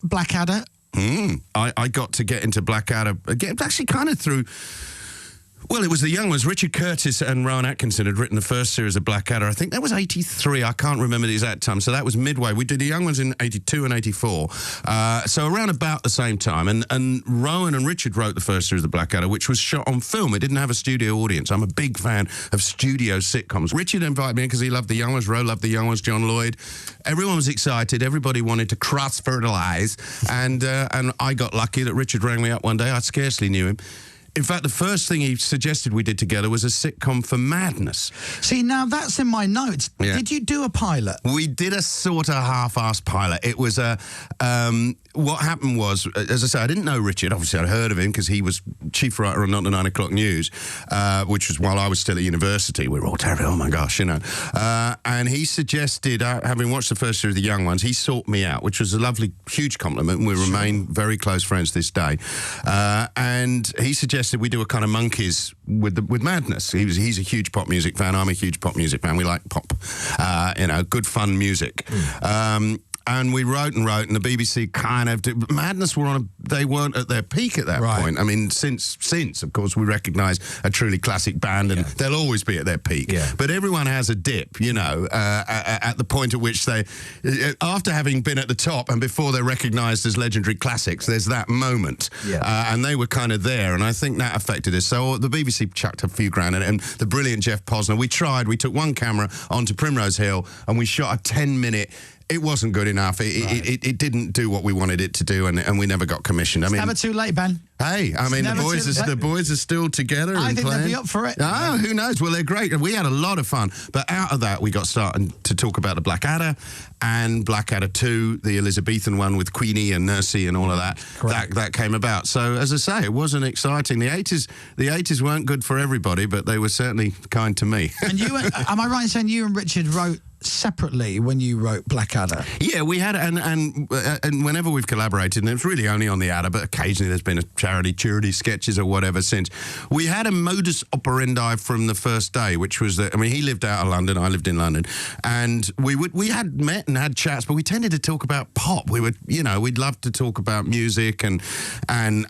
Blackadder? I got to get into Blackadder again, actually kind of through... Well, it was the young ones. Richard Curtis and Rowan Atkinson had written the first series of Blackadder. I think that was 83. I can't remember the exact time. So that was midway. We did the young ones in 82 and 84. So around about the same time. And Rowan and Richard wrote the first series of Blackadder, which was shot on film. It didn't have a studio audience. I'm a big fan of studio sitcoms. Richard invited me in because he loved the young ones. Rowan loved the young ones. John Lloyd. Everyone was excited. Everybody wanted to cross-fertilise. And I got lucky that Richard rang me up one day. I scarcely knew him. In fact, the first thing he suggested we did together was a sitcom for Madness. See, now that's in my notes. Yeah. Did you do a pilot? We did a sort of half-assed pilot. It was a... what happened was, as I say, I didn't know Richard. Obviously, I'd heard of him because he was chief writer on Not the 9 o'clock News, which was while I was still at university. We were all terrible, oh my gosh, you know. And he suggested, having watched the first series of The Young Ones, he sought me out, which was a lovely, huge compliment, and we remain very close friends to this day. And he suggested we do a kind of Monkeys with Madness. He's a huge pop music fan. I'm a huge pop music fan. We like pop, you know, good fun music. And we wrote, and the BBC kind of did. Madness they weren't at their peak at that point. I mean, since of course we recognise a truly classic band, and they'll always be at their peak. Yeah. But everyone has a dip, you know, at the point at which they, after having been at the top and before they're recognised as legendary classics, there's that moment. Yeah. And they were kind of there, and I think that affected us. So the BBC chucked a few grand in it, and the brilliant Jeff Posner. We took one camera onto Primrose Hill, and we shot a 10-minute. It wasn't good enough. It didn't do what we wanted it to do, and we never got commissioned. I mean, never too late, Ben. Hey, I mean, the boys are still together. I think they'll be up for it. Oh, who knows? Well, they're great. We had a lot of fun. But out of that, we got started to talk about the Blackadder and Blackadder 2, the Elizabethan one with Queenie and Nursey and all of that. That came about. So, as I say, it wasn't exciting. The 80s weren't good for everybody, but they were certainly kind to me. And you, am I right in saying you and Richard wrote separately when you wrote Blackadder? Yeah, we had, and whenever we've collaborated, and it's really only on the Adder, but occasionally there's been a charity sketches or whatever since. We had a modus operandi from the first day, which was that, I mean, he lived out of London, I lived in London, and we had met and had chats, but we tended to talk about pop. We would, you know, we'd love to talk about music and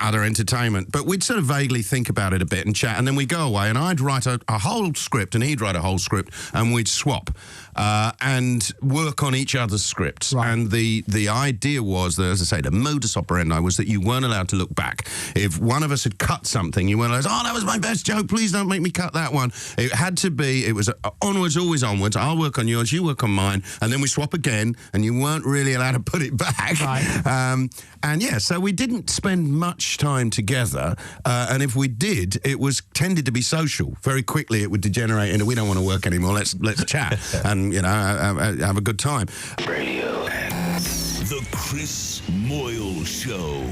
other entertainment, but we'd sort of vaguely think about it a bit and chat, and then we'd go away, and I'd write a whole script, and he'd write a whole script, and we'd swap. And work on each other's scripts. Right. And the idea was that, as I say, the modus operandi was that you weren't allowed to look back. If one of us had cut something, you weren't allowed to, oh, that was my best joke, please don't make me cut that one. It had to be, it was onwards, always onwards. I'll work on yours, you work on mine, and then we swap again, and you weren't really allowed to put it back. Right. And yeah, so we didn't spend much time together, and if we did, it was tended to be social. Very quickly it would degenerate into, we don't want to work anymore, let's chat. And, you know, have a good time. Radio. The Chris Moyles Show.